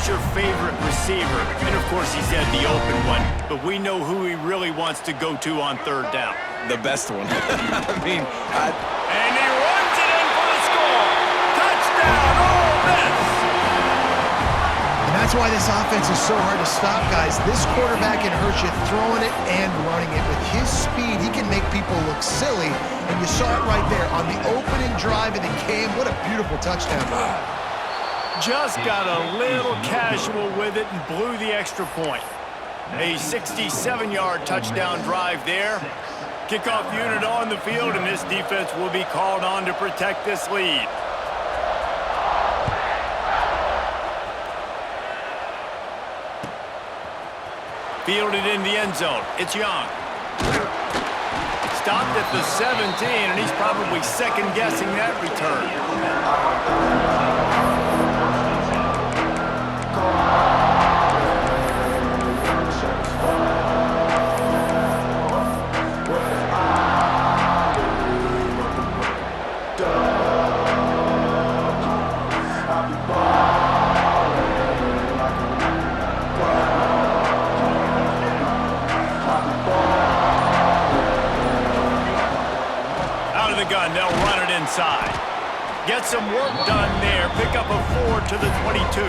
Who's your favorite receiver? And, of course, he said the open one, but we know who he really wants to go to on third down. The best one. And he runs it in for the score. Touchdown, Ole Miss! And that's why this offense is so hard to stop, guys. This quarterback can hurt you throwing it and running it. With his speed, he can make people look silly. And you saw it right there on the opening drive of the game. What a beautiful touchdown. Just got a little casual with it and blew the extra point. A 67-yard touchdown drive there. Kickoff unit on the field, and this defense will be called on to protect this lead. Fielded in the end zone. It's Young. Stopped at the 17, and he's probably second-guessing that return. Gun, they'll run it inside. Get some work done there. Pick up a 4 to the 22.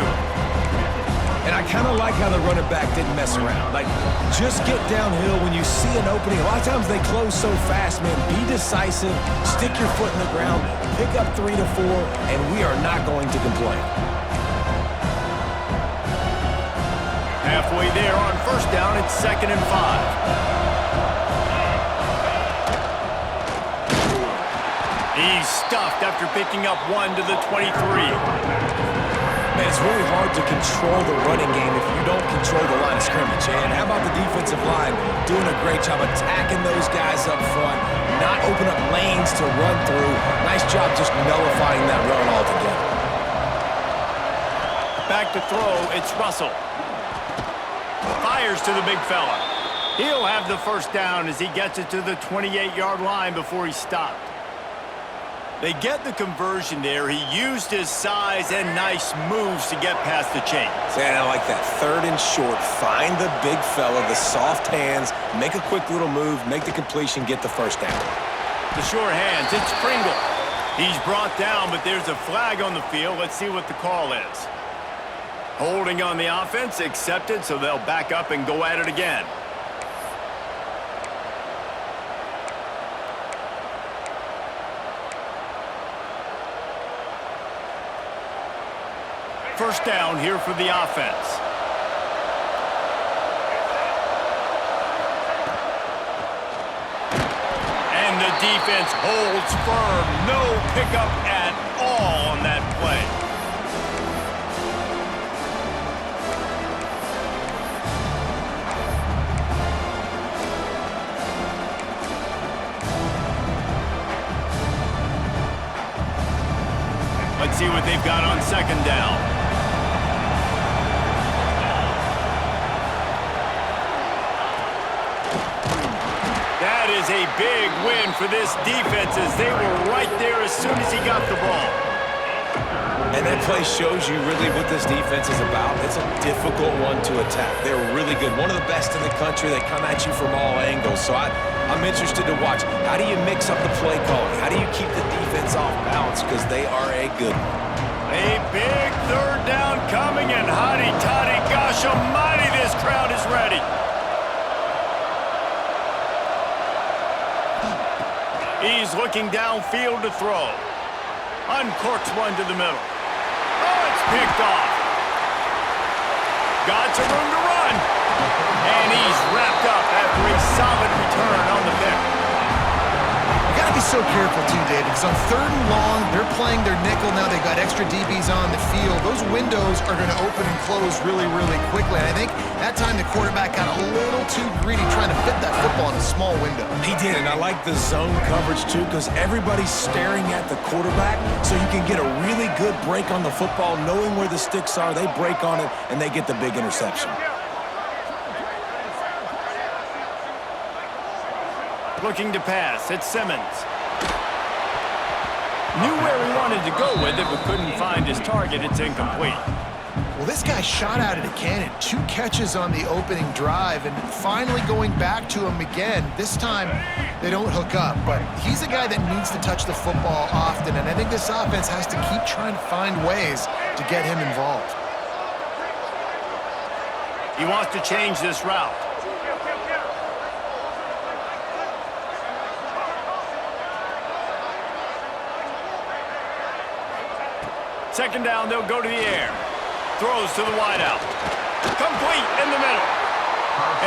And I kind of like how the running back didn't mess around. Like, just get downhill when you see an opening. A lot of times they close so fast, man. Be decisive. Stick your foot in the ground. Pick up 3 to 4, and we are not going to complain. Halfway there on first down, it's 2nd and 5. He's stuffed after picking up 1 to the 23. Man, it's really hard to control the running game if you don't control the line of scrimmage. And how about the defensive line doing a great job attacking those guys up front, not open up lanes to run through. Nice job just nullifying that run altogether. Back to throw, it's Russell. Fires to the big fella. He'll have the first down as he gets it to the 28-yard line before he stopped. They get the conversion there. He used his size and nice moves to get past the chains. And I like that. 3rd and short. Find the big fella, the soft hands, make a quick little move, make the completion, get the first down. The short hands, it's Pringle. He's brought down, but there's a flag on the field. Let's see what the call is. Holding on the offense, accepted, so they'll back up and go at it again. First down here for the offense. And the defense holds firm. No pickup at all on that play. Let's see what they've got on 2nd down. That is a big win for this defense as they were right there as soon as he got the ball. And that play shows you really what this defense is about. It's a difficult one to attack. They're really good. One of the best in the country. They come at you from all angles. So I'm interested to watch. How do you mix up the play calling? How do you keep the defense off balance? Because they are a good one. A big 3rd down coming, and hotty-toddy, gosh almighty, this crowd is ready. He's looking downfield to throw. Uncorks one to the middle. Oh, it's picked off. Got some room to run. And he's wrapped up after a solid return on the pick. You got to be so careful, too, David, because on 3rd and long, they're playing their nickel now. They've got extra DBs on the field. Those windows are going to open and close really, really quickly. And I think that time the quarterback got a little too greedy trying to fit that football in a small window. He did, and I like the zone coverage, too, because everybody's staring at the quarterback, so you can get a really good break on the football, knowing where the sticks are. They break on it, and they get the big interception. Looking to pass, it's Simmons. Knew where he wanted to go with it, but couldn't find his target. It's incomplete. Well, this guy shot out of the cannon. 2 catches on the opening drive, and finally going back to him again. This time, they don't hook up, but he's a guy that needs to touch the football often, and I think this offense has to keep trying to find ways to get him involved. He wants to change this route. Second down, they'll go to the air. Throws to the wideout. Complete in the middle.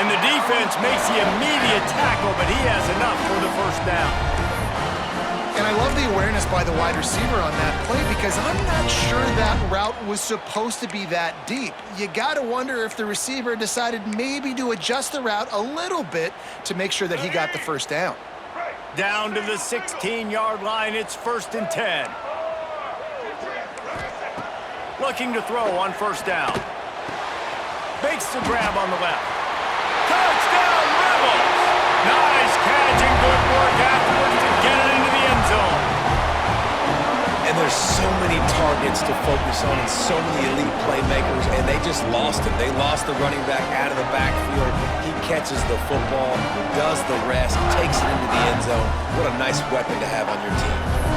And the defense makes the immediate tackle, but he has enough for the first down. And I love the awareness by the wide receiver on that play because I'm not sure that route was supposed to be that deep. You got to wonder if the receiver decided maybe to adjust the route a little bit to make sure that he got the first down. Down to the 16-yard line, it's 1st and 10. Looking to throw on first down. Makes the grab on the left. Touchdown, Rebels! Nice catch and good work afterwards to get it into the end zone. And there's so many targets to focus on and so many elite playmakers, and they just lost him. They lost the running back out of the backfield. He catches the football, does the rest, takes it into the end zone. What a nice weapon to have on your team.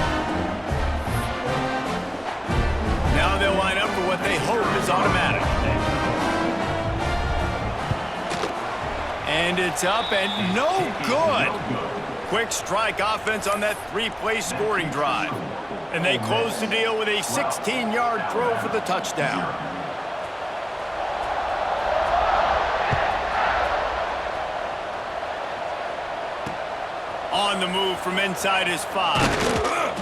Now they'll line up for what they hope is automatic. And it's up and no good. Quick strike offense on that 3-play scoring drive. And they close the deal with a 16-yard throw for the touchdown. On the move from inside his 5.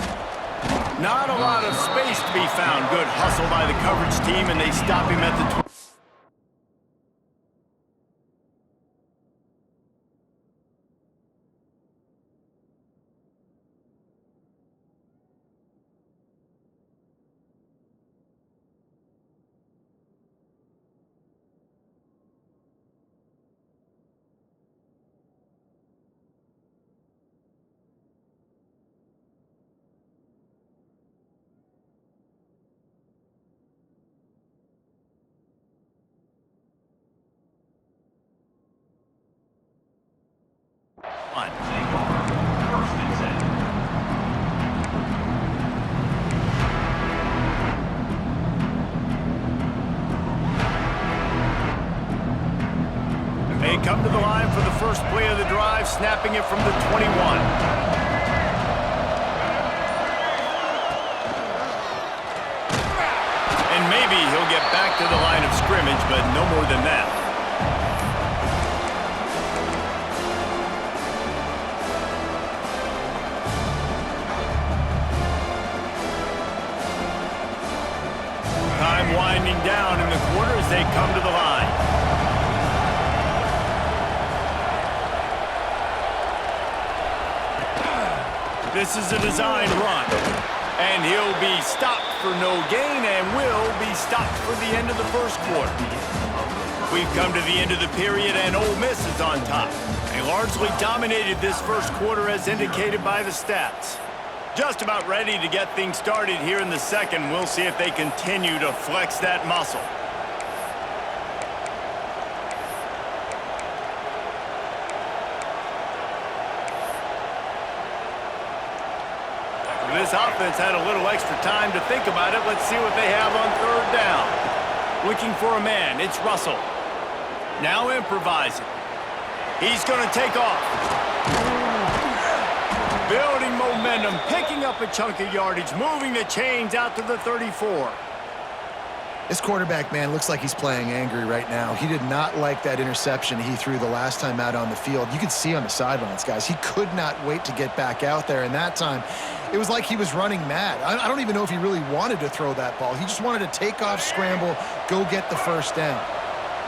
Not a lot of space to be found. Good hustle by the coverage team, and they stop him at the 20. They come to the line for the first play of the drive, snapping it from the 21. And maybe he'll get back to the line of scrimmage, but no more than that. Time winding down in the quarter as they come to the line. This is a designed run. And he'll be stopped for no gain and will be stopped for the end of the first quarter. We've come to the end of the period and Ole Miss is on top. They largely dominated this first quarter as indicated by the stats. Just about ready to get things started here in the second. We'll see if they continue to flex that muscle. This offense had a little extra time to think about it. Let's see what they have on third down. Looking for a man. It's Russell. Now improvising. He's going to take off. Building momentum, picking up a chunk of yardage, moving the chains out to the 34. This quarterback, man, looks like he's playing angry right now. He did not like that interception he threw the last time out on the field. You could see on the sidelines, guys, he could not wait to get back out there. And that time, it was like he was running mad. I don't even know if he really wanted to throw that ball. He just wanted to take off, scramble, go get the first down.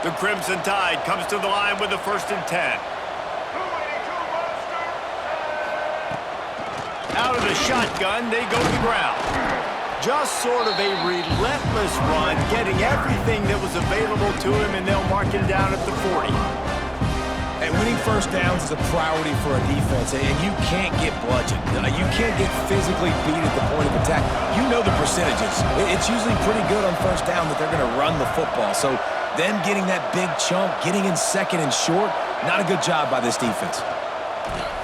The Crimson Tide comes to the line with the 1st and 10. Out of the shotgun, they go to the ground. Just sort of a relentless run, getting everything that was available to him, and they'll mark him down at the 40. And winning first downs is a priority for a defense, and you can't get bludgeoned. You can't get physically beat at the point of attack. You know the percentages. It's usually pretty good on first down that they're going to run the football. So them getting that big chunk, getting in second and short, not a good job by this defense.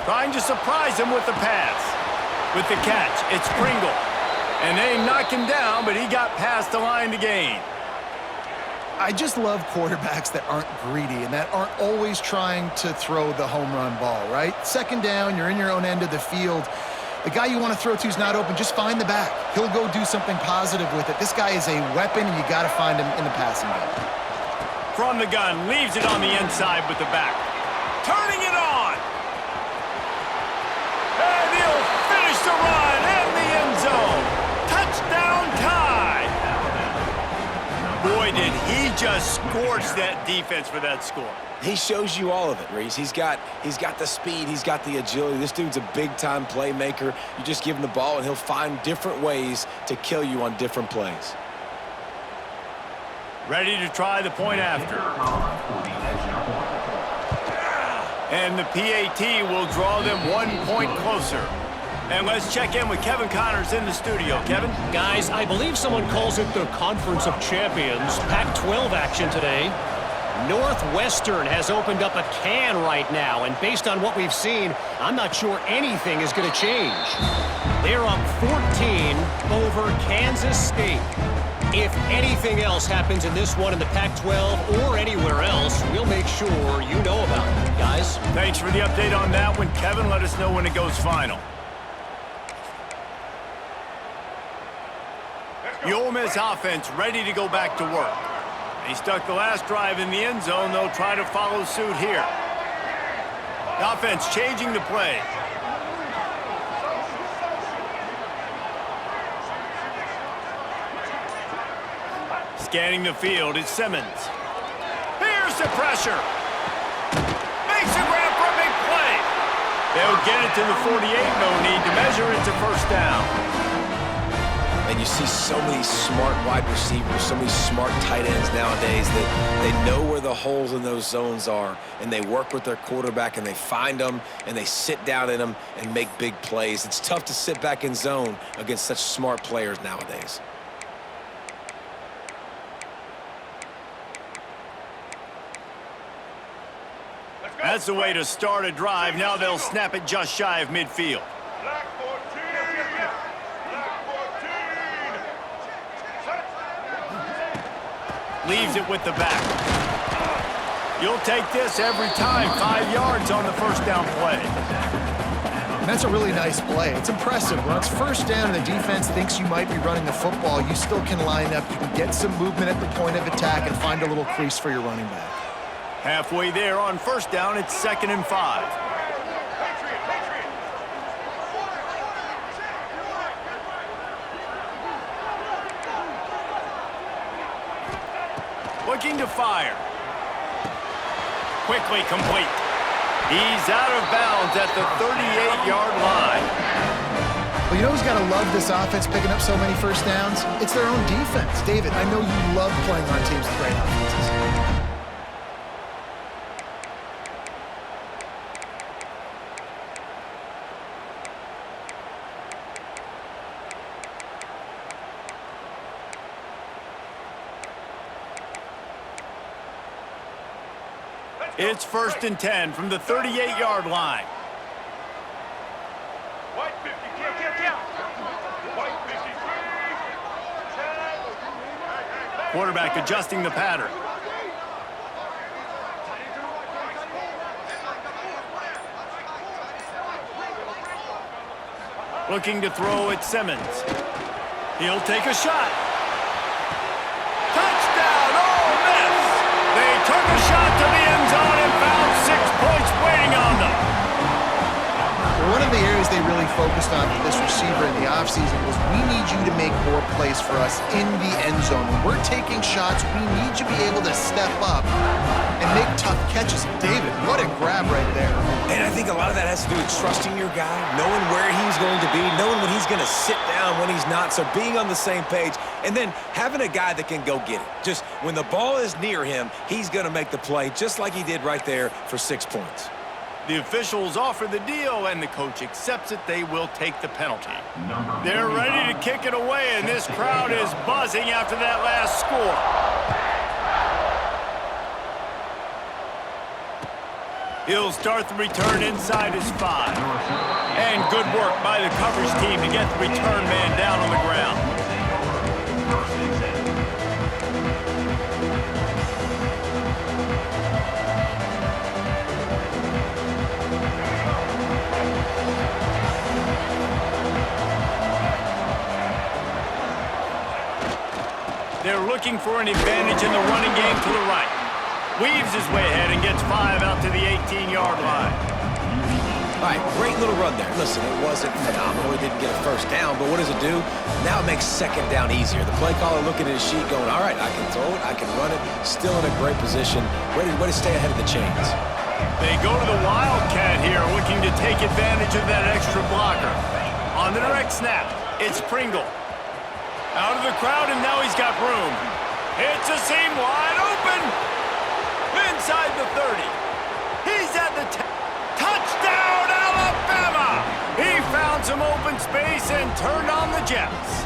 Trying to surprise him with the pass. With the catch, it's Pringle. And they knock him down, but he got past the line to gain. I just love quarterbacks that aren't greedy and that aren't always trying to throw the home run ball, right? Second down, you're in your own end of the field. The guy you want to throw to is not open. Just find the back. He'll go do something positive with it. This guy is a weapon, and you got to find him in the passing game. From the gun, leaves it on the inside with the back. Turning it on. And he'll finish the run in the end zone. Touchdown tie. Boy, did he just scorch that defense for that score. He shows you all of it, Reese. He's got the speed, he's got the agility. This dude's a big-time playmaker. You just give him the ball, and he'll find different ways to kill you on different plays. Ready to try the point after. And the PAT will draw them 1 point closer. And let's check in with Kevin Connors in the studio. Kevin? Guys, I believe someone calls it the Conference of Champions. Pac-12 action today. Northwestern has opened up a can right now, and based on what we've seen, I'm not sure anything is going to change. They're up 14 over Kansas State. If anything else happens in this one in the Pac-12 or anywhere else, we'll make sure you know about it, guys. Thanks for the update on that one, Kevin. Let us know when it goes final. The Ole Miss offense ready to go back to work. They stuck the last drive in the end zone. They'll try to follow suit here. The offense changing the play. Scanning the field, it's Simmons. Here's the pressure. Makes a grab for a big play. They'll get it to the 48, no need to measure. It's a first down. And you see so many smart wide receivers, so many smart tight ends nowadays that they know where the holes in those zones are, and they work with their quarterback, and they find them, and they sit down in them and make big plays. It's tough to sit back in zone against such smart players nowadays. That's the way to start a drive. Now they'll snap it just shy of midfield. Leaves it with the back. You'll take this every time. 5 yards on the first down play. And that's a really nice play. It's impressive. When it's first down and the defense thinks you might be running the football, you still can line up. You can get some movement at the point of attack and find a little crease for your running back. Halfway there on first down, it's 2nd and 5. Looking to fire. Quickly complete. He's out of bounds at the 38-yard line. Well, you know who's got to love this offense picking up so many first downs? It's their own defense. David, I know you love playing on teams with great offenses. It's 1st and 10 from the 38-yard line. Quarterback adjusting the pattern. Looking to throw at Simmons. He'll take a shot. Touchdown, Ole Miss! They took a shot to the end zone and found 6 points waiting on them. One of the areas they really focused on for this receiver in the offseason was we need you to make more plays for us in the end zone. When we're taking shots, we need you to be able to step up and make tough catches. David, what a grab right there. And I think a lot of that has to do with trusting your guy, knowing where he's going to be, knowing when he's going to sit down, when he's not, so being on the same page, and then having a guy that can go get it. Just when the ball is near him, he's going to make the play, just like he did right there for 6 points. The officials offer the deal, and the coach accepts it. They will take the penalty. They're ready to kick it away, and this crowd is buzzing after that last score. He'll start the return inside his 5. And good work by the coverage team to get the return man down on the ground. They're looking for an advantage in the running game to the right. Weaves his way ahead and gets 5 out to the 18-yard line. All right, great little run there. Listen, it wasn't phenomenal. He didn't get a first down, but what does it do? Now it makes second down easier. The play caller looking at his sheet going, all right, I can throw it, I can run it, still in a great position, ready to stay ahead of the chains. They go to the Wildcat here, looking to take advantage of that extra blocker. On the direct snap, it's Pringle. Out of the crowd, and now he's got room. It's a seam wide open. Inside the 30. He's at the 10. Touchdown, Alabama! He found some open space and turned on the Jets.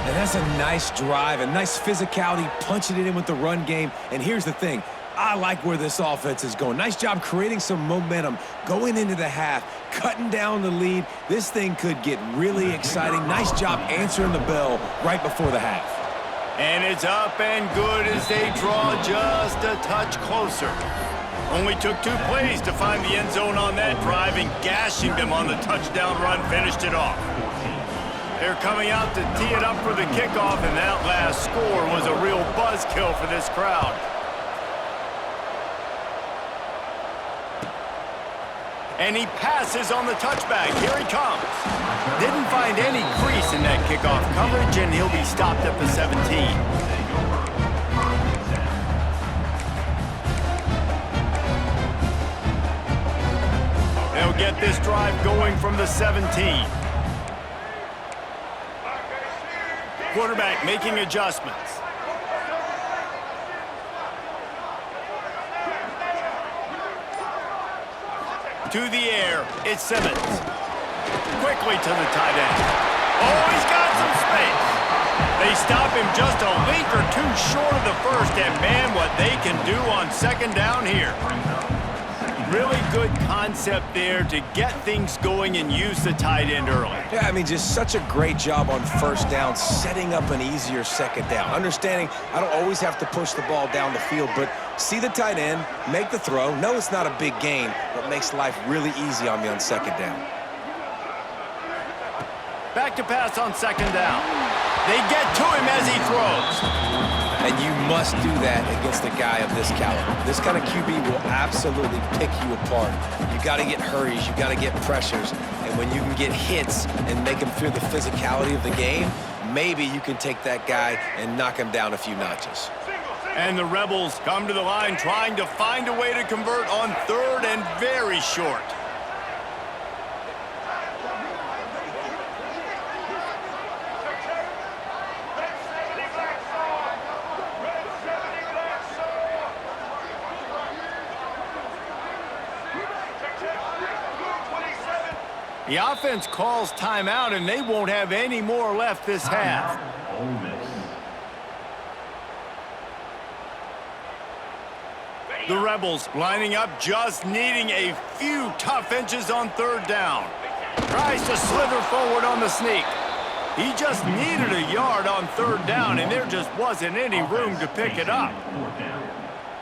And that's a nice drive, a nice physicality, punching it in with the run game. And here's the thing. I like where this offense is going. Nice job creating some momentum, going into the half, cutting down the lead. This thing could get really exciting. Nice job answering the bell right before the half. And it's up and good as they draw just a touch closer. Only took 2 plays to find the end zone on that drive, and gashing them on the touchdown run finished it off. They're coming out to tee it up for the kickoff, and that last score was a real buzzkill for this crowd. And he passes on the touchback. Here he comes. Didn't find any crease in that kickoff coverage, and he'll be stopped at the 17. They'll get this drive going from the 17. Quarterback making adjustments. To the air, it's Simmons. Quickly to the tight end. Oh, he's got some space. They stop him just a link or 2 short of the first, and man, what they can do on second down here. Really good concept there to get things going and use the tight end early. Yeah, I mean, just such a great job on first down, setting up an easier second down. Understanding I don't always have to push the ball down the field, but see the tight end, make the throw. No, it's not a big gain, but makes life really easy on me on second down. Back to pass on second down. They get to him as he throws. And you must do that against a guy of this caliber. This kind of QB will absolutely pick you apart. You got to get hurries, you got to get pressures, and when you can get hits and make him feel the physicality of the game, maybe you can take that guy and knock him down a few notches. And the Rebels come to the line trying to find a way to convert on third and very short. The offense calls timeout, and they won't have any more left this half. The Rebels lining up, just needing a few tough inches on third down. Tries to slither forward on the sneak. He just needed a yard on third down, and there just wasn't any room to pick it up.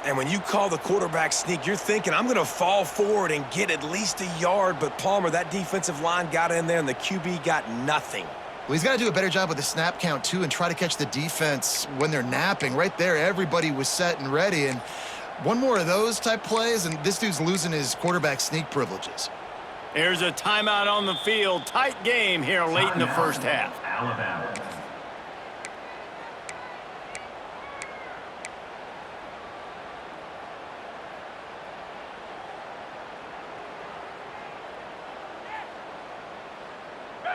And when you call the quarterback sneak, you're thinking, I'm going to fall forward and get at least a yard. But Palmer, that defensive line got in there, and the QB got nothing. Well, he's got to do a better job with the snap count, too, and try to catch the defense when they're napping. Right there, everybody was set and ready. And one more of those type plays, and this dude's losing his quarterback sneak privileges. There's a timeout on the field. Tight game here late in the first half. Alabama.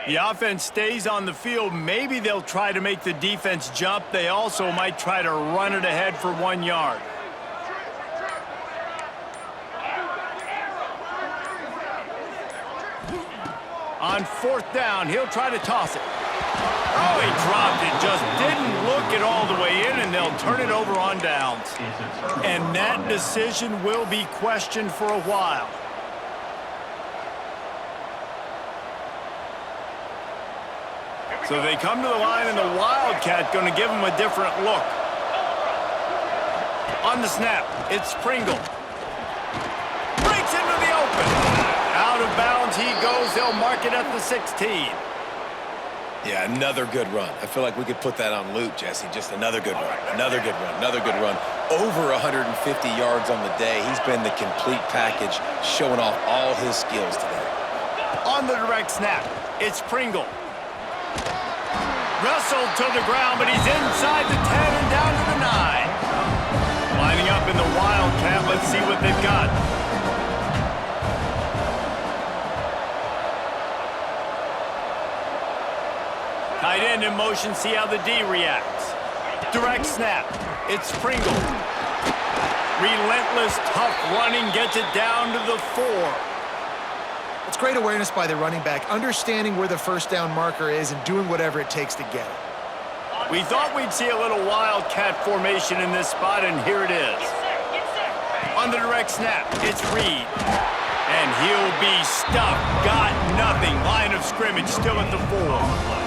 The offense stays on the field. Maybe they'll try to make the defense jump. They also might try to run it ahead for 1 yard. On 4th down, he'll try to toss it. Oh, he dropped it. Just didn't look it all the way in, and they'll turn it over on downs. And that decision will be questioned for a while. So they come to the line, and the Wildcat going to give them a different look. On the snap, it's Pringle. Breaks into the open. Out of bounds he goes. They'll mark it at the 16. Yeah, another good run. I feel like we could put that on loop, Jesse. Just another good run, another good run, another good run. Over 150 yards on the day. He's been the complete package, showing off all his skills today. On the direct snap, it's Pringle. Wrestled to the ground, but he's inside the 10 and down to the 9. Lining up in the Wildcat. Let's see what they've got. Tight end in motion, see how the D reacts. Direct snap, it's Pringle. Relentless, tough running, gets it down to the 4. It's great awareness by the running back, understanding where the first down marker is and doing whatever it takes to get it. We thought we'd see a little Wildcat formation in this spot, and here it is. On the direct snap, it's Reed. And he'll be stuffed. Got nothing. Line of scrimmage still at the 4.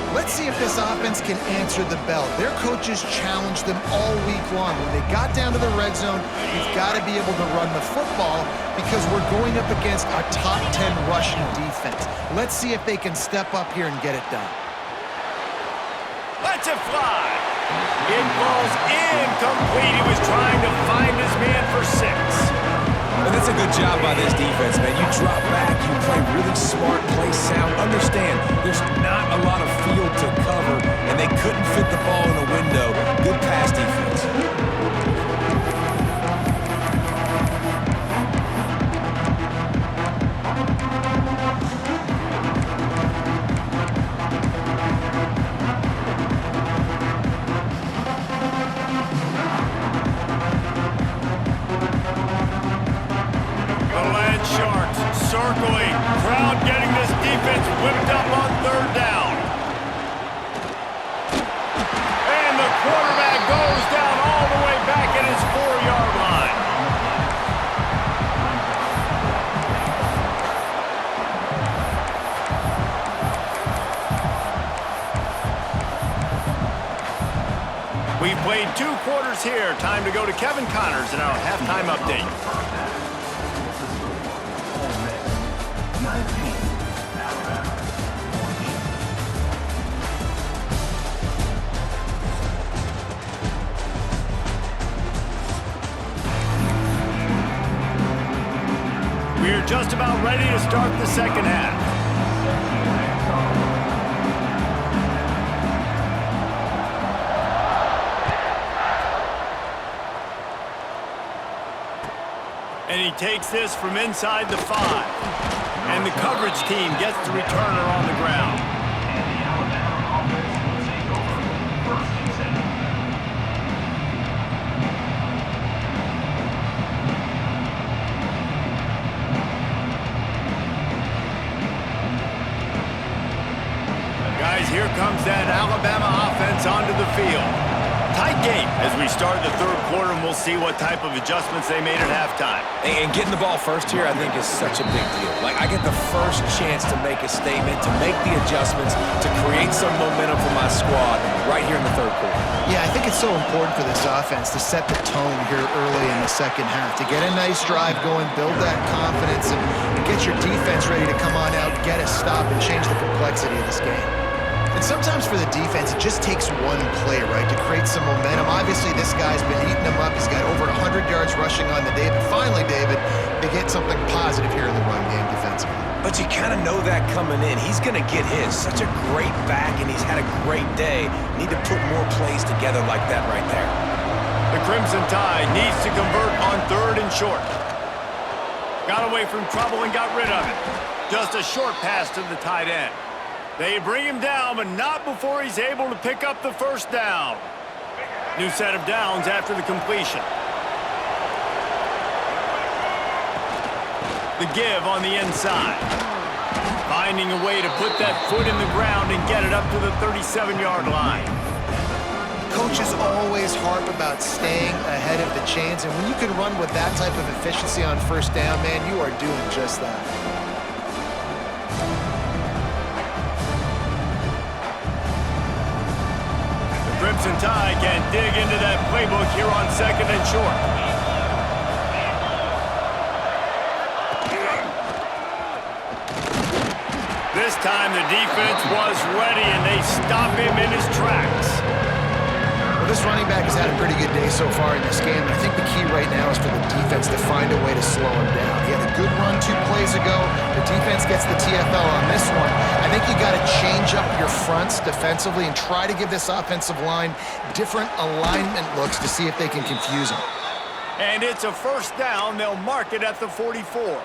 Let's see if this offense can answer the bell. Their coaches challenged them all week long. When they got down to the red zone, you've got to be able to run the football because we're going up against a top 10 rushing defense. Let's see if they can step up here and get it done. Let's it fly. It falls incomplete. He was trying to find his man for 6. And that's a good job by this defense, man. You drop back, you play really smart, play sound. Understand, there's not a lot of field to cover, and they couldn't fit the ball in a window. Good pass defense. Circling, crowd getting this defense whipped up on 3rd down. And the quarterback goes down all the way back at his 4-yard line. We've played 2 quarters here. Time to go to Kevin Connors in our halftime update. We're just about ready to start the second half. And he takes this from inside the 5. And the coverage team gets the returner on the ground. Guys, here comes that Alabama offense onto the field. Tight game as we start the 3rd quarter, and we'll see what type of adjustments they made at halftime. And getting the ball first here, I think, is such a big deal. Like, I get the first chance to make a statement, to make the adjustments, to create some momentum for my squad right here in the 3rd quarter. Yeah, I think it's so important for this offense to set the tone here early in the second half, to get a nice drive going, build that confidence, and get your defense ready to come on out, get a stop, and change the complexity of this game. And sometimes for the defense, it just takes one play, right, to create some momentum. Obviously, this guy's been eating them up. He's got over 100 yards rushing on the day. But finally, David, they get something positive here in the run game defensively. But you kind of know that coming in. He's going to get his. Such a great back, and he's had a great day. Need to put more plays together like that right there. The Crimson Tide needs to convert on 3rd and short. Got away from trouble and got rid of it. Just a short pass to the tight end. They bring him down, but not before he's able to pick up the first down. New set of downs after the completion. The give on the inside. Finding a way to put that foot in the ground and get it up to the 37-yard line. Coaches always harp about staying ahead of the chains, and when you can run with that type of efficiency on first down, man, you are doing just that. The Crimson Tide can dig into that playbook here on 2nd and short. This time the defense was ready, and they stop him in his tracks. Well, this running back has had a pretty good day so far in this game, and I think the key right now is for the defense to find a way to slow him down. He had a good run 2 plays ago. The defense gets the TFL on this one. I think you got to change up your fronts defensively and try to give this offensive line different alignment looks to see if they can confuse him. And it's a first down. They'll mark it at the 44.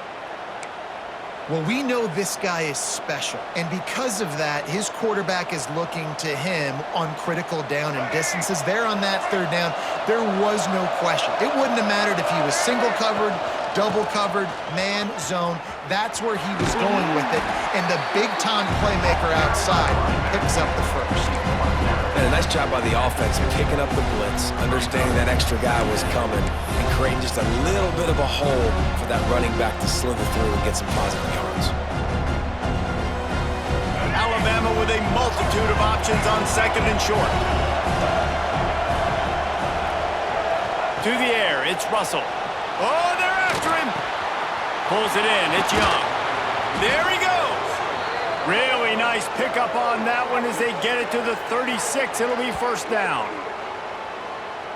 Well, we know this guy is special, and because of that, his quarterback is looking to him on critical down and distances. There on that 3rd down, there was no question. It wouldn't have mattered if he was single covered, double covered, man, zone. That's where he was going with it, and the big-time playmaker outside picks up the first. And a nice job by the offense picking up the blitz, understanding that extra guy was coming, and creating just a little bit of a hole for that running back to slither through and get some positive yards. Alabama with a multitude of options on 2nd and short. To the air, it's Russell. Oh, they're after him. Pulls it in, it's Young. There he goes. Really nice pickup on that one as they get it to the 36. It'll be first down.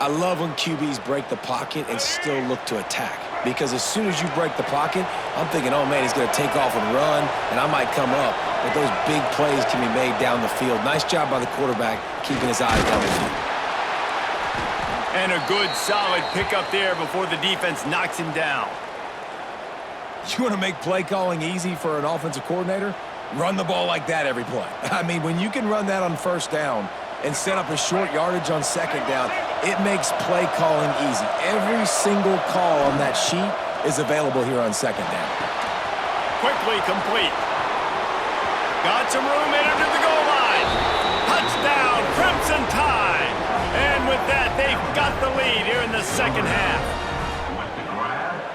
I love when QBs break the pocket and still look to attack. Because as soon as you break the pocket, I'm thinking, oh, man, he's going to take off and run, and I might come up. But those big plays can be made down the field. Nice job by the quarterback keeping his eyes down the field. And a good, solid pickup there before the defense knocks him down. You want to make play calling easy for an offensive coordinator? Run the ball like that every play. I mean, when you can run that on first down and set up a short yardage on 2nd down, it makes play calling easy. Every single call on that sheet is available here on 2nd down. Quickly complete. Got some room in to the goal line. Touchdown, Crimson Tide. And with that, they've got the lead here in the 2nd half.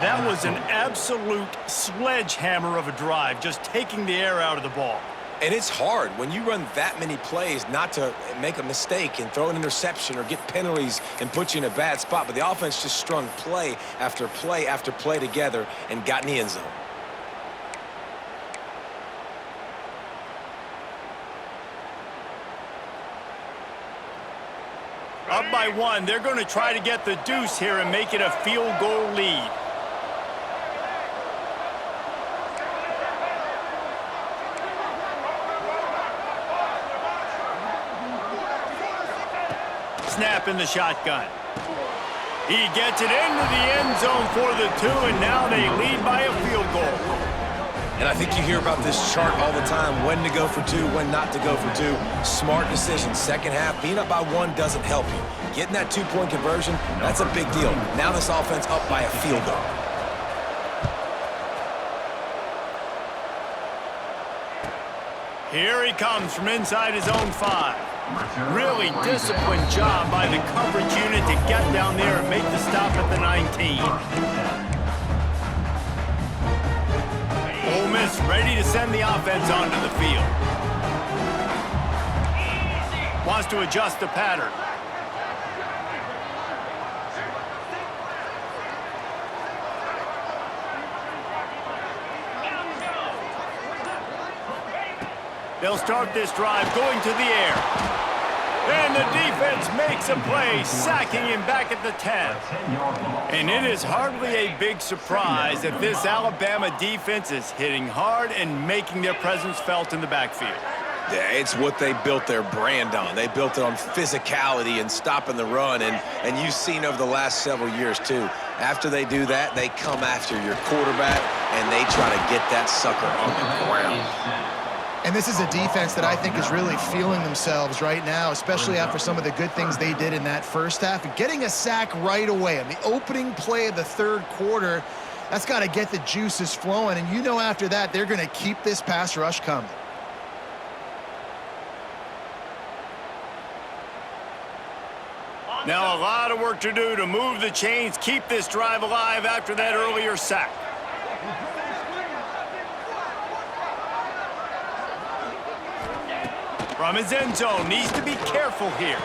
That was an absolute sledgehammer of a drive, just taking the air out of the ball. And it's hard when you run that many plays not to make a mistake and throw an interception or get penalties and put you in a bad spot. But the offense just strung play after play after play together and got in the end zone. Up by 1, they're going to try to get the deuce here and make it a field goal lead. Snap in the shotgun. He gets it into the end zone for the 2, and now they lead by a field goal. And I think you hear about this chart all the time, when to go for 2, when not to go for 2. Smart decision. 2nd half, being up by 1 doesn't help you. Getting that 2-point conversion, that's a big deal. Now this offense up by a field goal. Here he comes from inside his own 5. Really disciplined job by the coverage unit to get down there and make the stop at the 19. Ole Miss ready to send the offense onto the field. Wants to adjust the pattern. They'll start this drive going to the air. And the defense makes a play, sacking him back at the 10. And it is hardly a big surprise that this Alabama defense is hitting hard and making their presence felt in the backfield. Yeah, it's what they built their brand on. They built it on physicality and stopping the run, and you've seen over the last several years, too. After they do that, they come after your quarterback, and they try to get that sucker on the ground. And this is a defense that I think is really feeling themselves right now, especially after some of the good things they did in that first half. And getting a sack right away on the opening play of the third quarter, that's got to get the juices flowing. And you know after that, they're going to keep this pass rush coming. Now a lot of work to do to move the chains, keep this drive alive after that earlier sack. From his end zone, needs to be careful here.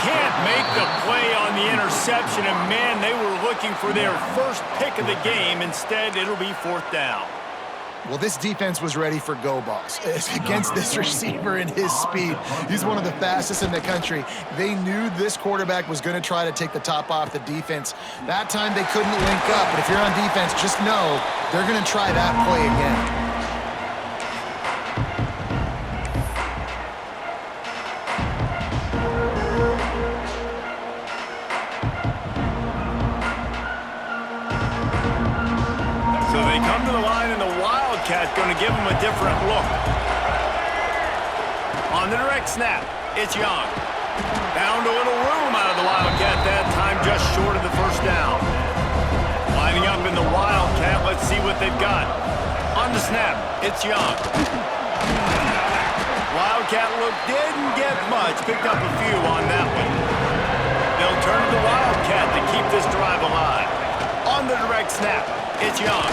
Can't make the play on the interception, and man, they were looking for their first pick of the game. Instead, it'll be fourth down. Well, this defense was ready for go balls against this receiver and his speed. He's one of the fastest in the country. They knew this quarterback was going to try to take the top off the defense. That time they couldn't link up, but if you're on defense, just know they're going to try that play again. Going to give him a different look. On the direct snap, it's Young. Found a little room out of the Wildcat that time, just short of the first down. Lining up in the Wildcat, let's see what they've got. On the snap, it's Young. Wildcat look didn't get much, picked up a few on that one. They'll turn to the Wildcat to keep this drive alive. On the direct snap, it's Young.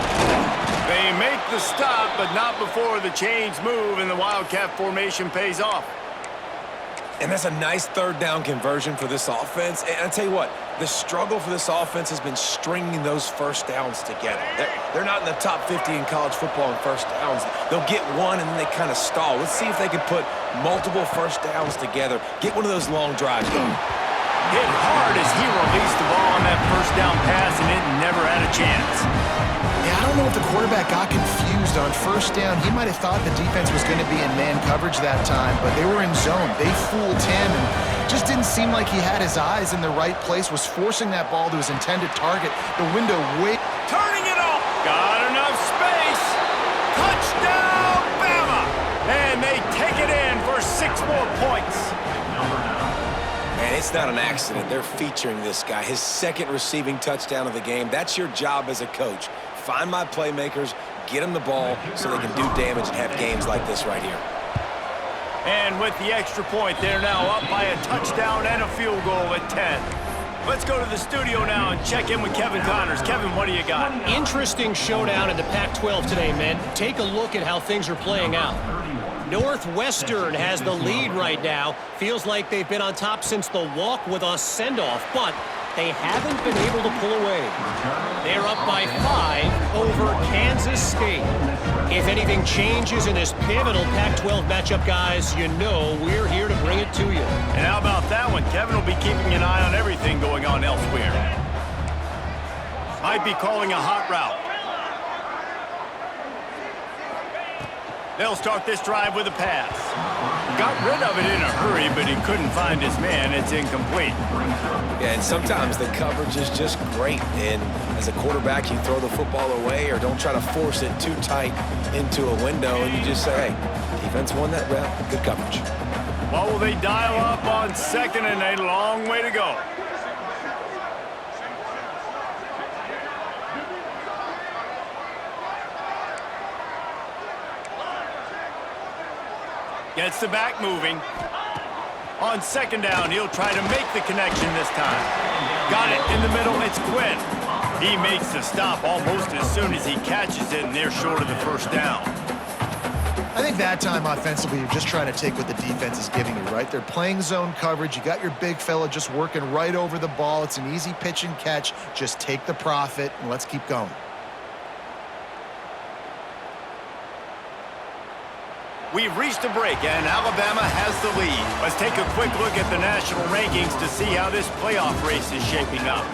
They make the stop, but not before the chains move and the Wildcat formation pays off. And that's a nice third down conversion for this offense. And I tell you what, the struggle for this offense has been stringing those first downs together. They're not in the top 50 in college football in first downs. They'll get one and then they kind of stall. Let's see if they can put multiple first downs together. Get one of those long drives going. Hit hard as he released the ball on that first down pass, and it never had a chance. Yeah, I don't know if the quarterback got confused on first down. He might have thought the defense was going to be in man coverage that time, but they were in zone. They fooled him and just didn't seem like he had his eyes in the right place, was forcing that ball to his intended target. The window way... Turning it off! Got enough space! Touchdown, Bama! And they take it in for 6 more points. And it's not an accident. They're featuring this guy. His second receiving touchdown of the game. That's your job as a coach. Find my playmakers, get them the ball so they can do damage and have games like this right here. And with the extra point, they're now up by a touchdown and a field goal at 10. Let's go to the studio now and check in with Kevin Connors. Kevin, what do you got? Interesting showdown in the Pac-12 today, men. Take a look at how things are playing out. Northwestern has the lead right now. Feels like they've been on top since the walk with a send-off, but they haven't been able to pull away. They're up by 5 over Kansas State. If anything changes in this pivotal Pac-12 matchup, guys, you know we're here to bring it to you. And how about that one? Kevin will be keeping an eye on everything going on elsewhere. Might be calling a hot route. They'll start this drive with a pass. Got rid of it in a hurry, but he couldn't find his man. It's incomplete. Yeah, and sometimes the coverage is just great. And as a quarterback, you throw the football away or don't try to force it too tight into a window, and you just say, hey, defense won that rep. Good coverage. What will they dial up on second, and a long way to go? Gets the back moving. On second down, he'll try to make the connection this time. Got it in the middle, it's Quinn. He makes the stop almost as soon as he catches it, and they're short of the first down. I think that time offensively, you're just trying to take what the defense is giving you, right? They're playing zone coverage. You got your big fella just working right over the ball. It's an easy pitch and catch. Just take the profit, and let's keep going. We've reached a break, and Alabama has the lead. Let's take a quick look at the national rankings to see how this playoff race is shaping up.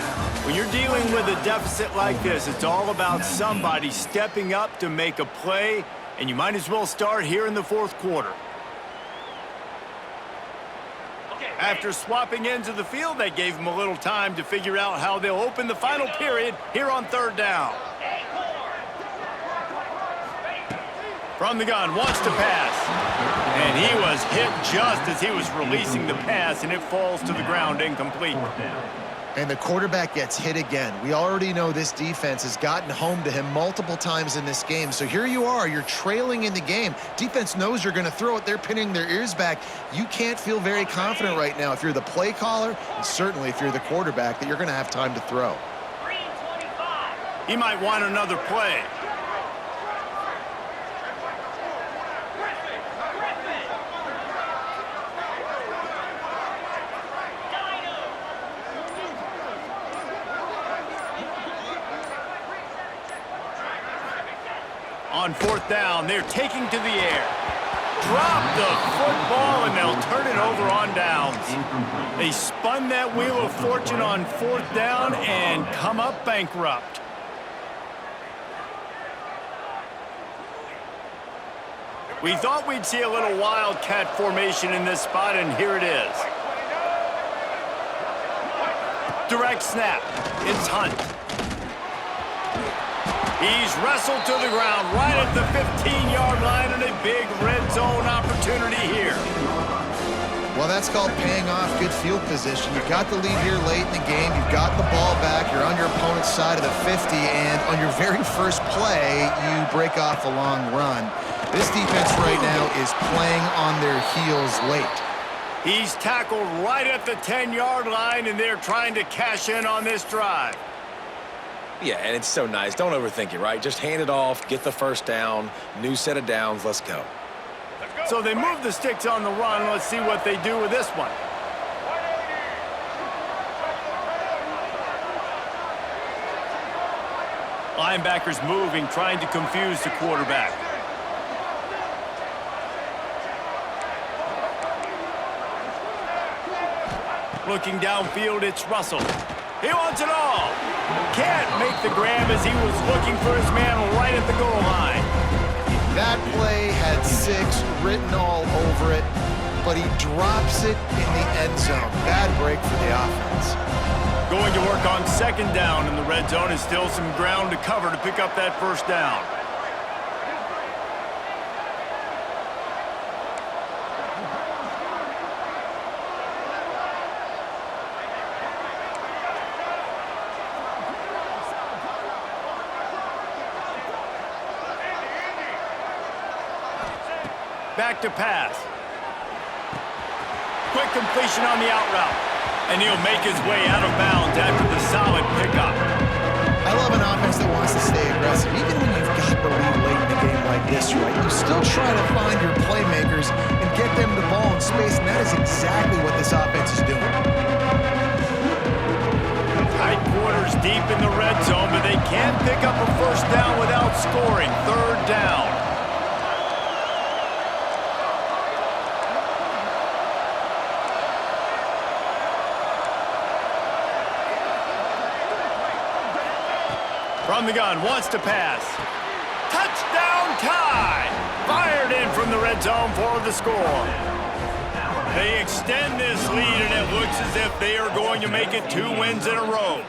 When you're dealing with a deficit like this, it's all about somebody stepping up to make a play, and you might as well start here in the fourth quarter. After swapping ends of the field, they gave them a little time to figure out how they'll open the final period here on third down. From the gun, wants to pass. And he was hit just as he was releasing the pass, and it falls to the ground incomplete. And the quarterback gets hit again. We already know this defense has gotten home to him multiple times in this game. So here you are, you're trailing in the game. Defense knows you're going to throw it. They're pinning their ears back. You can't feel very confident right now if you're the play caller, and certainly if you're the quarterback, that you're going to have time to throw. He might want another play. On fourth down, they're taking to the air. Drop the football, and they'll turn it over on downs. They spun that wheel of fortune on fourth down and come up bankrupt. We thought we'd see a little wildcat formation in this spot, and here it is. Direct snap. It's Hunt. He's wrestled to the ground right at the 15-yard line, and a big red zone opportunity here. Well, that's called paying off good field position. You've got the lead here late in the game. You've got the ball back. You're on your opponent's side of the 50, and on your very first play, you break off a long run. This defense right now is playing on their heels late. He's tackled right at the 10-yard line, and they're trying to cash in on this drive. Yeah, and it's so nice. Don't overthink it, right? Just hand it off, get the first down, new set of downs, let's go. So they move the sticks on the run. Let's see what they do with this one. Linebackers moving, trying to confuse the quarterback. Looking downfield, it's Russell. He wants it all. Can't make the grab as he was looking for his man right at the goal line. That play had 6 written all over it, but he drops it in the end zone. Bad break for the offense. Going to work on second down in the red zone is still some ground to cover to pick up that first down. Back to pass. Quick completion on the out route. And he'll make his way out of bounds after the solid pickup. I love an offense that wants to stay aggressive. Even when you've got the lead late in the game like this, right? You still try to find your playmakers and get them the ball in space, and that is exactly what this offense is doing. Tight quarters deep in the red zone, but they can't pick up a first down without scoring. Third down. From the gun, wants to pass. Touchdown tie! Fired in from the red zone for the score. They extend this lead, and it looks as if they are going to make it 2 wins in a row.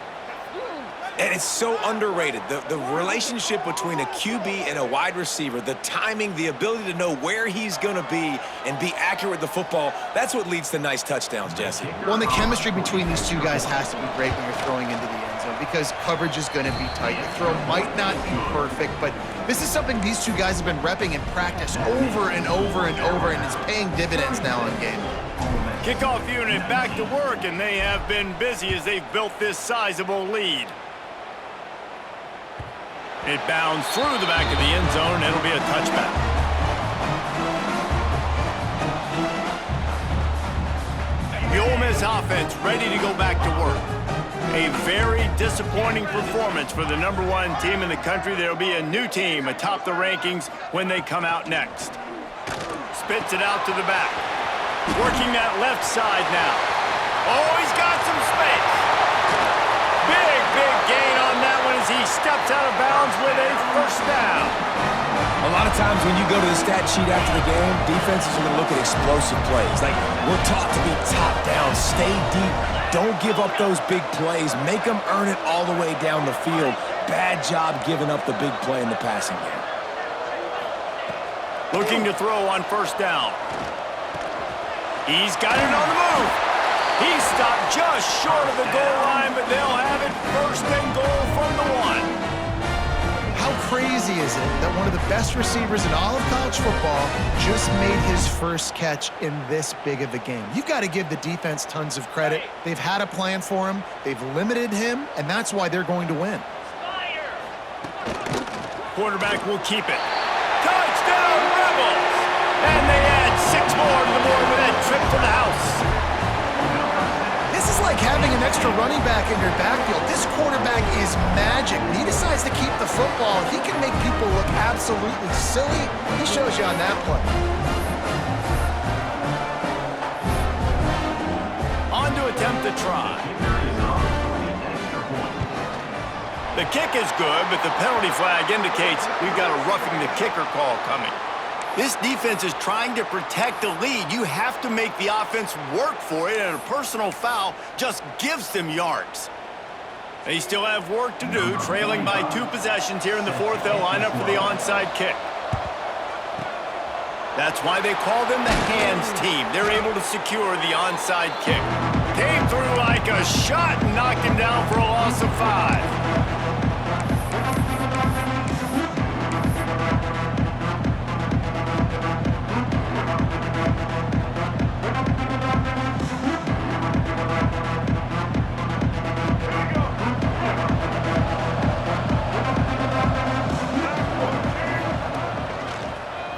And it's so underrated. The relationship between a QB and a wide receiver, the timing, the ability to know where he's going to be and be accurate with the football, that's what leads to nice touchdowns, Jesse. Well, and the chemistry between these two guys has to be great when you're throwing into the end zone because coverage is going to be tight. The throw might not be perfect, but this is something these two guys have been repping in practice over and over and over, and it's paying dividends now in game. Kickoff unit back to work, and they have been busy as they've built this sizable lead. It bounds through the back of the end zone, and it'll be a touchback. The Ole Miss offense ready to go back to work. A very disappointing performance for the #1 team in the country. There'll be a new team atop the rankings when they come out next. Spits it out to the back. Working that left side now. Oh, he's got some space. Big gain on that one as he steps out of bounds with a first down. A lot of times when you go to the stat sheet after the game, defenses are going to look at explosive plays. Like, we're taught to be top down, stay deep, don't give up those big plays, make them earn it all the way down the field. Bad job giving up the big play in the passing game. Looking to throw on first down. He's got it on the move. He stopped just short of the goal line, but they'll have it first and goal from the 1. How crazy is it that one of the best receivers in all of college football just made his first catch in this big of a game? You've got to give the defense tons of credit. They've had a plan for him. They've limited him, and that's why they're going to win. Quarterback will keep it. Touchdown, Rebels! And they add 6 more to the board with that trip to the house. This is like having an extra running back in your backfield. This quarterback is magic. When he decides to keep the football, he can make people look absolutely silly. He shows you on that play. On to attempt to try. The kick is good, but the penalty flag indicates we've got a roughing the kicker call coming. This defense is trying to protect the lead. You have to make the offense work for it, and a personal foul just gives them yards. They still have work to do, trailing by 2 possessions here in the 4th. They'll line up for the onside kick. That's why they call them the hands team. They're able to secure the onside kick. Came through like a shot and knocked him down for a loss of 5.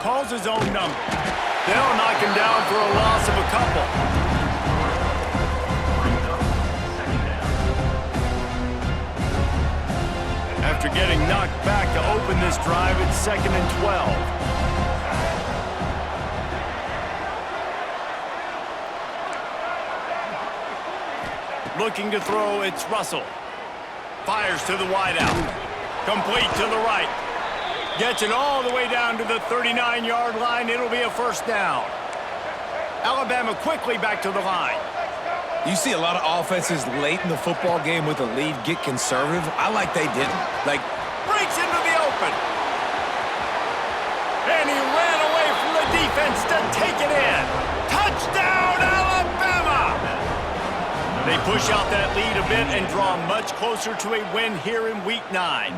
Calls his own number. They'll knock him down for a loss of a couple. After getting knocked back to open this drive, it's 2nd and 12. Looking to throw, it's Russell. Fires to the wideout. Complete to the right. Gets it all the way down to the 39-yard line. It'll be a first down. Alabama quickly back to the line. You see a lot of offenses late in the football game with a lead get conservative. I like they didn't. Like, Breaks into the open. And he ran away from the defense to take it in. Touchdown, Alabama! They push out that lead a bit and draw much closer to a win here in Week 9.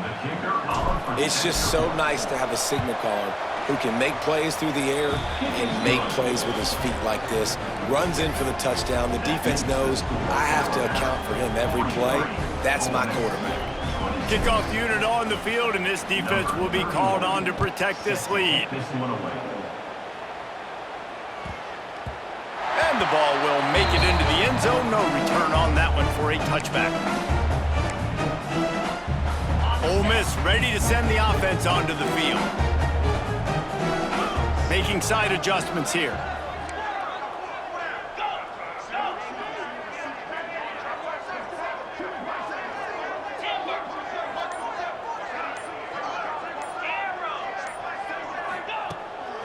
it's just so nice to have a signal caller who can make plays through the air and make plays with his feet like this. Runs in for the touchdown. The defense knows I have to account for him every play. That's my quarterback. Kickoff unit on the field, and this defense will be called on to protect this lead. And the ball will make it into the end zone. No return on that one for a touchback. Ole Miss ready to send the offense onto the field. Making side adjustments here.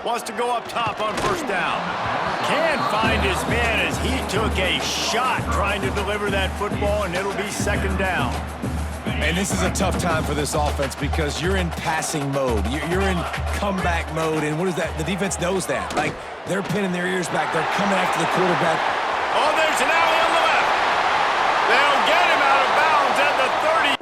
Wants to go up top on first down. Can't find his man as he took a shot trying to deliver that football, and it'll be second down. And this is a tough time for this offense because you're in passing mode. You're in comeback mode, and what is that? The defense knows that. Like, they're pinning their ears back. They're coming after the quarterback. Oh, there's an alley on the left. They'll get him out of bounds at the 30.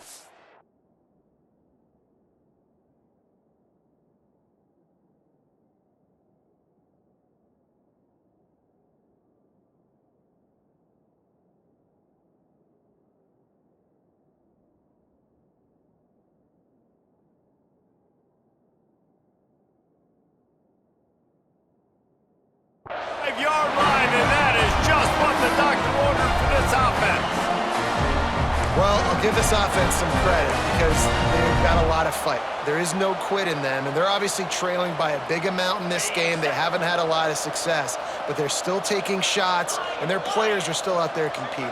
Yard line, and that is just what the doctor ordered for this offense. Well, I'll give this offense some credit because they've got a lot of fight. There is no quit in them, and they're obviously trailing by a big amount in this game. They haven't had a lot of success, but they're still taking shots, and their players are still out there competing.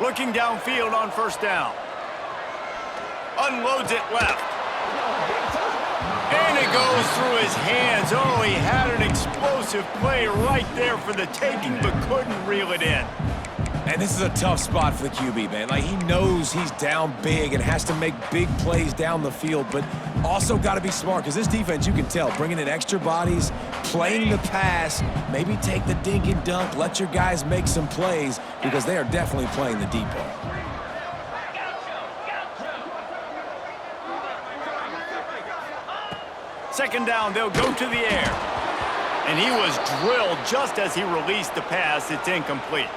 Looking downfield on first down. Unloads it left. goes through his hands. Oh, he had an explosive play right there for the taking, but couldn't reel it in. And this is a tough spot for the QB, man. Like, he knows he's down big and has to make big plays down the field, but also got to be smart because this defense, you can tell, bringing in extra bodies, playing the pass, maybe take the dink and dunk, let your guys make some plays because they are definitely playing the deep ball. Second down, they'll go to the air. And he was drilled just as he released the pass. It's incomplete.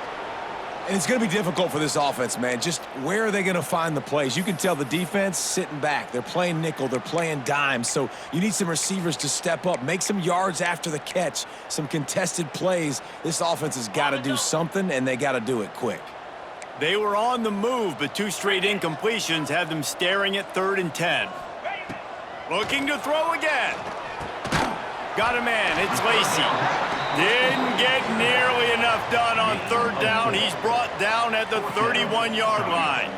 And it's going to be difficult for this offense, man. Just where are they going to find the plays? You can tell the defense sitting back. They're playing nickel. They're playing dime. So you need some receivers to step up, make some yards after the catch, some contested plays. This offense has got to do something, and they got to do it quick. They were on the move, but two straight incompletions had them staring at 3rd and 10. Looking to throw again. Got a man. It's Lacy. Didn't get nearly enough done on 3rd down. He's brought down at the 31-yard line.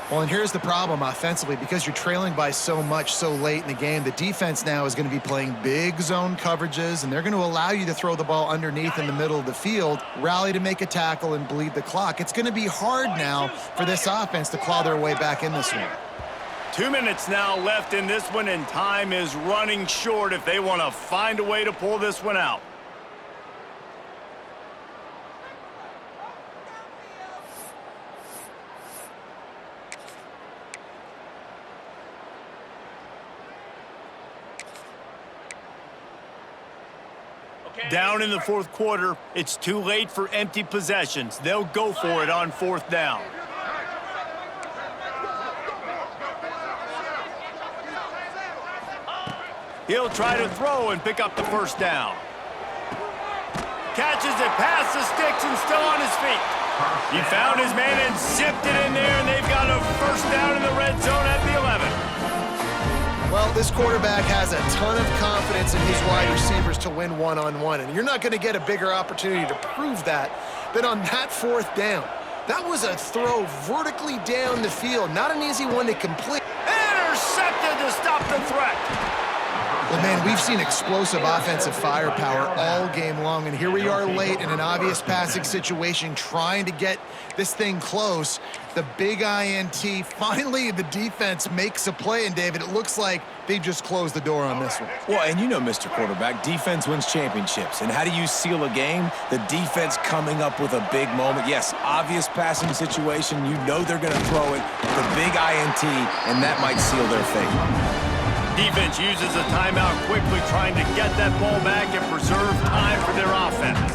Well, and here's the problem offensively. Because you're trailing by so much so late in the game, the defense now is going to be playing big zone coverages, and they're going to allow you to throw the ball underneath in the middle of the field, rally to make a tackle, and bleed the clock. It's going to be hard now for this offense to claw their way back in this one. 2 minutes now left in this one, and time is running short if they want to find a way to pull this one out. Down in the 4th quarter, it's too late for empty possessions. They'll go for it on 4th down. He'll try to throw and pick up the 1st down. Catches it past the sticks and still on his feet. He found his man and zipped it in there, and they've got a 1st down in the red zone at the 11. Well, this quarterback has a ton of confidence in his wide receivers to win one-on-one, and you're not going to get a bigger opportunity to prove that than on that 4th down. That was a throw vertically down the field, not an easy one to complete. Intercepted to stop the threat. Well, man, we've seen explosive offensive firepower all game long, and here we are late in an obvious passing situation trying to get this thing close. The big INT, finally the defense makes a play, and David, it looks like they just closed the door on this one. Well, and you know, Mr. Quarterback, defense wins championships. And how do you seal a game? The defense coming up with a big moment. Yes, obvious passing situation. You know they're going to throw it. The big INT, and that might seal their fate. Defense uses a timeout quickly, trying to get that ball back and preserve time for their offense.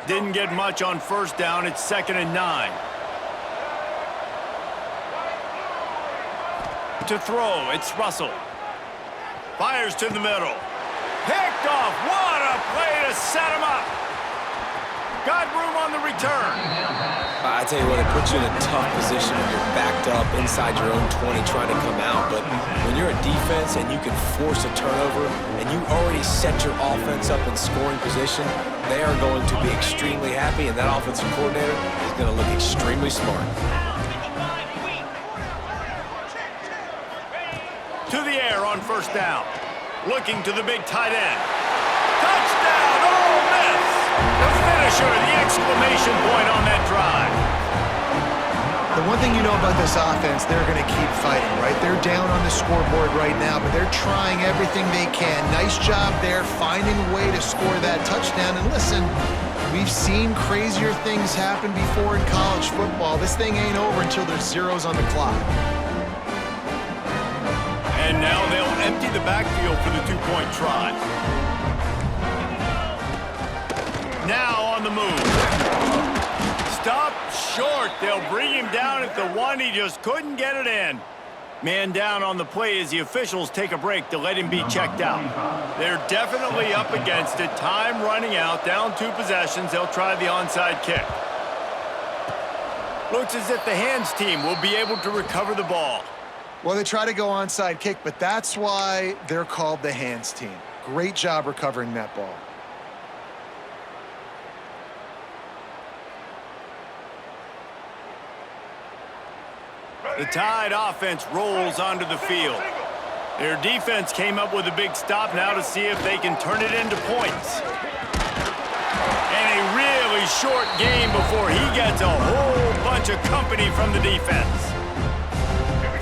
Didn't get much on 1st down. It's 2nd and 9. To throw, it's Russell. Fires to the middle. Picked off. What a play to set him up. Got room on the return. I tell you what, it puts you in a tough position when you're backed up inside your own 20 trying to come out. But when you're a defense and you can force a turnover and you already set your offense up in scoring position, they are going to be extremely happy, and that offensive coordinator is going to look extremely smart. To the air on 1st down. Looking to the big tight end. Touchdown, Ole Miss! The finisher, the exclamation point on that drive. The one thing you know about this offense, they're going to keep fighting, right? They're down on the scoreboard right now, but they're trying everything they can. Nice job there, finding a way to score that touchdown. And listen, we've seen crazier things happen before in college football. This thing ain't over until there's zeros on the clock. And now they'll empty the backfield for the 2-point try. Now on the move. Stop short. They'll bring him down at the 1. He just couldn't get it in. Man down on the play as the officials take a break to let him be checked out. They're definitely up against it. Time running out. Down 2 possessions. They'll try the onside kick. Looks as if the hands team will be able to recover the ball. Well, they try to go onside kick, but that's why they're called the hands team. Great job recovering that ball. The Tide offense rolls onto the field. Their defense came up with a big stop now to see if they can turn it into points. And a really short game before he gets a whole bunch of company from the defense.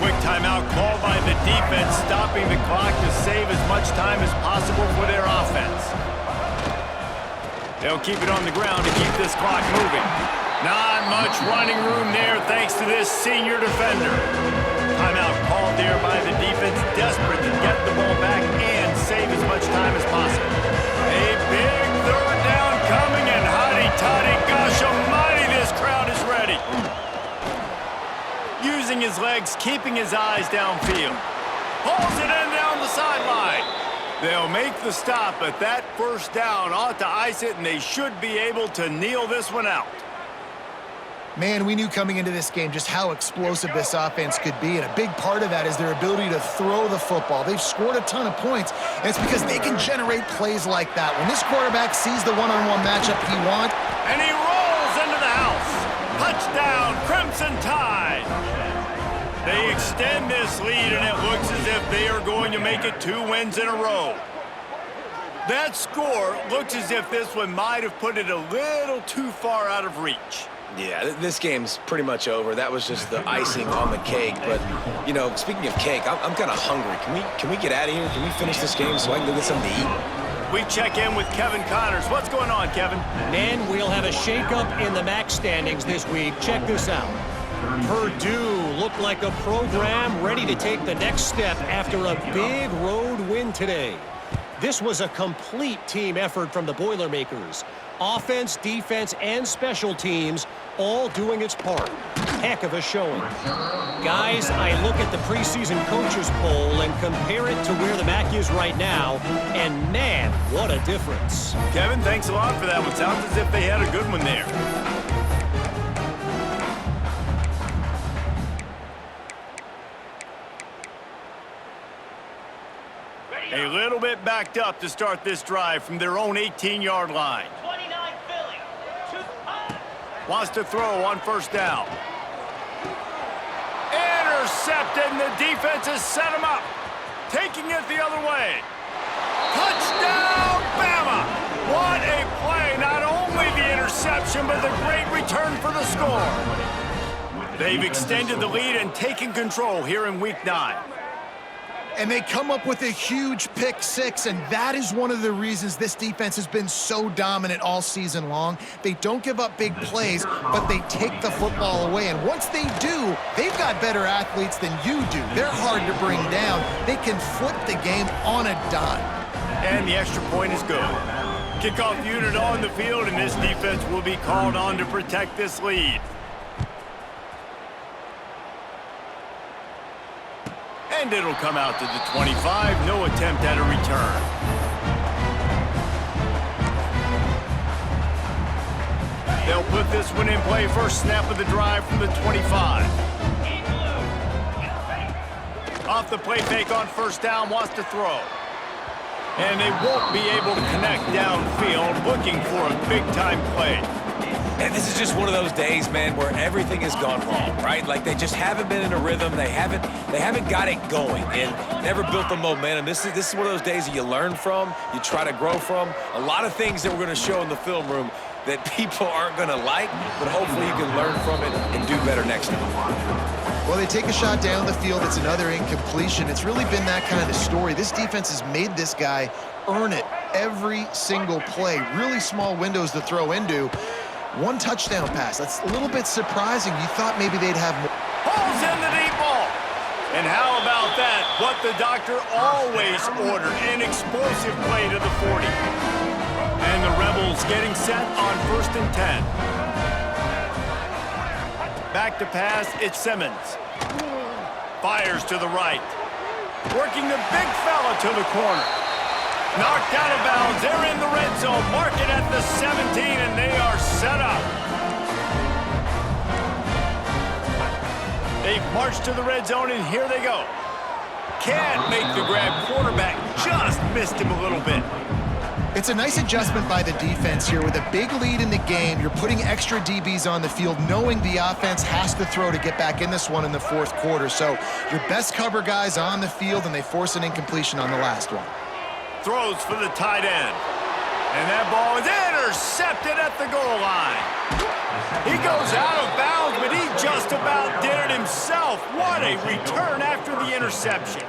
Quick timeout called by the defense, stopping the clock to save as much time as possible for their offense. They'll keep it on the ground to keep this clock moving. Not much running room there thanks to this senior defender. Timeout called there by the defense, desperate to get the ball back and save as much time as possible. A big third down coming, and hotty-toddy, gosh almighty, this crowd is ready. Using his legs, keeping his eyes downfield. Pulls it in down the sideline. They'll make the stop, but that first down ought to ice it, and they should be able to kneel this one out. Man, we knew coming into this game just how explosive this offense could be, and a big part of that is their ability to throw the football. They've scored a ton of points, and it's because they can generate plays like that. When this quarterback sees the one-on-one matchup he wants, and he rolls into the house. Touchdown, Crimson Tide. They extend this lead, and it looks as if they are going to make it 2 wins in a row. That score looks as if this one might have put it a little too far out of reach. Yeah, this game's pretty much over. That was just the icing on the cake. But, you know, speaking of cake, I'm kind of hungry. Can we get out of here? Can we finish this game so I can go get something to eat? We check in with Kevin Connors. What's going on, Kevin? Men, we'll have a shakeup in the MAC standings this week. Check this out. Purdue looked like a program ready to take the next step after a big road win today. This was a complete team effort from the Boilermakers. Offense, defense, and special teams all doing its part. Heck of a showing. Guys, I look at the preseason coaches poll and compare it to where the MAC is right now, and man, what a difference. Kevin, thanks a lot for that one. Sounds as if they had a good one there. A little bit backed up to start this drive from their own 18-yard line. Wants to throw on first down. Intercepted, and the defense has set him up. Taking it the other way. Touchdown, Bama! What a play. Not only the interception, but the great return for the score. They've extended the lead and taken control here in Week 9. and they come up with a huge pick six, and that is one of the reasons this defense has been so dominant all season long. They don't give up big plays, but they take the football away, and once they do, they've got better athletes than you do. They're hard to bring down. They can flip the game on a dime. And the extra point is good. Kickoff unit on the field, and this defense will be called on to protect this lead. And it'll come out to the 25. No attempt at a return. They'll put this one in play. First snap of the drive from the 25. Off the play fake on first down, wants to throw. And they won't be able to connect downfield, looking for a big-time play. And this is just one of those days, man, where everything has gone wrong, right? Like they just haven't been in a rhythm. They haven't got it going and never built the momentum. This is one of those days that you learn from, you try to grow from. A lot of things that we're going to show in the film room that people aren't going to like, but hopefully you can learn from it and do better next time. Well, they take a shot down the field. It's another incompletion. It's really been that kind of story. This defense has made this guy earn it every single play. Really small windows to throw into. One touchdown pass. That's a little bit surprising. You thought maybe they'd have more. Pulls in the deep ball. And how about that? What the doctor always ordered, an explosive play to the 40. And the Rebels getting set on 1st and 10. Back to pass, it's Simmons. Fires to the right. Working the big fella to the corner. Knocked out of bounds. They're in the red zone. Mark it at the 17, and they are set up. They've marched to the red zone, and here they go. Can't make the grab. Quarterback just missed him a little bit. It's a nice adjustment by the defense here. With a big lead in the game, you're putting extra DBs on the field, knowing the offense has to throw to get back in this one in the fourth quarter. So your best cover guys on the field, and they force an incompletion on the last one. Throws for the tight end. And that ball is intercepted at the goal line. He goes out of bounds, but he just about did it himself. What a return after the interception.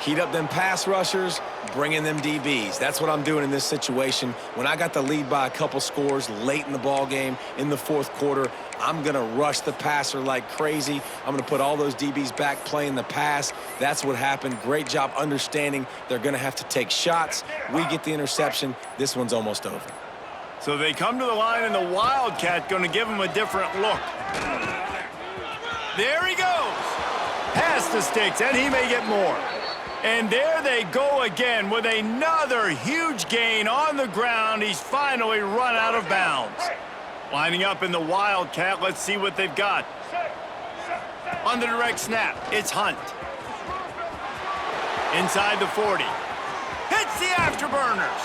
Heat up them pass rushers, bring in them DBs. That's what I'm doing in this situation. When I got the lead by a couple scores late in the ball game in the fourth quarter, I'm going to rush the passer like crazy. I'm going to put all those DBs back playing the pass. That's what happened. Great job understanding they're going to have to take shots. We get the interception. This one's almost over. So they come to the line, and the Wildcat going to give him a different look. There he goes. Past the sticks, and he may get more. And there they go again with another huge gain on the ground. He's finally run out of bounds. Lining up in the Wildcat, let's see what they've got. On the direct snap, it's Hunt. Inside the 40. Hits the afterburners.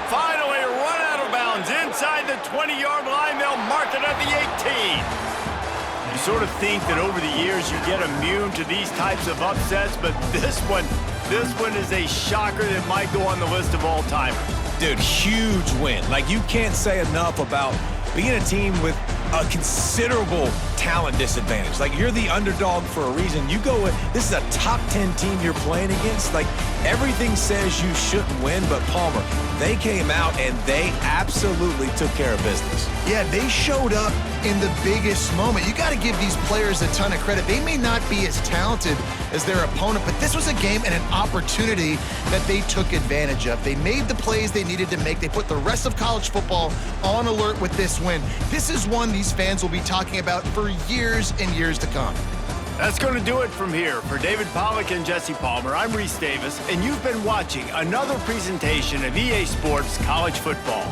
Finally run out of bounds. Inside the 20-yard line, they'll mark it at the 18. You sort of think that over the years you get immune to these types of upsets, but this one is a shocker that might go on the list of all-timers. Dude, huge win. Like, you can't say enough about being a team with a considerable talent disadvantage. Like, you're the underdog for a reason. You go with, this is a top 10 team you're playing against. Like, everything says you shouldn't win, but Palmer, they came out and they absolutely took care of business. Yeah, they showed up in the biggest moment. You got to give these players a ton of credit. They may not be as talented as their opponent, but this was a game and an opportunity that they took advantage of. They made the plays they needed to make. They put the rest of college football on alert with this win. This is one these fans will be talking about for years and years to come. That's going to do it from here. For David Pollack and Jesse Palmer, I'm Reese Davis, and you've been watching another presentation of EA Sports College Football.